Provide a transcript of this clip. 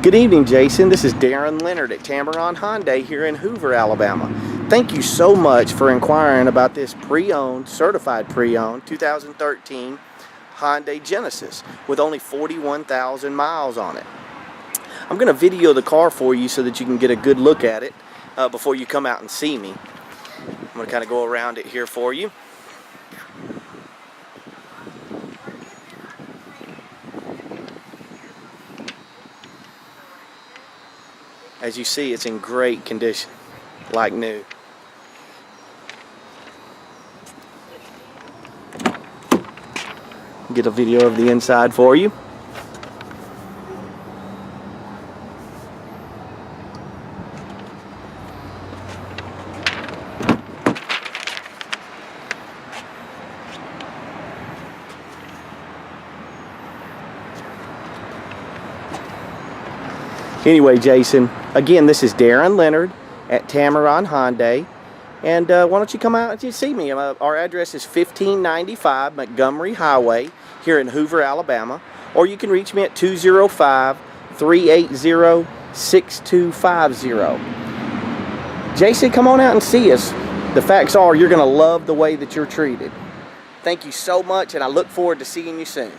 Good evening, Jason. This is Darren Leonard at Tameron Hyundai here in Hoover, Alabama. Thank you so much for inquiring about this pre-owned, certified pre-owned 2013 Hyundai Genesis with only 41,000 miles on it. I'm going to video the car for you so that you can get a good look at it before you come out and see me. I'm going to kind of go around it here for you. As you see, it's in great condition, like new. Get a video of the inside for you. Anyway, Jason, again, this is Darren Leonard at Tameron Hyundai, and why don't you come out and see me? Our address is 1595 Montgomery Highway here in Hoover, Alabama, or you can reach me at 205-380-6250. Jason, come on out and see us. The facts are you're going to love the way that you're treated. Thank you so much, and I look forward to seeing you soon.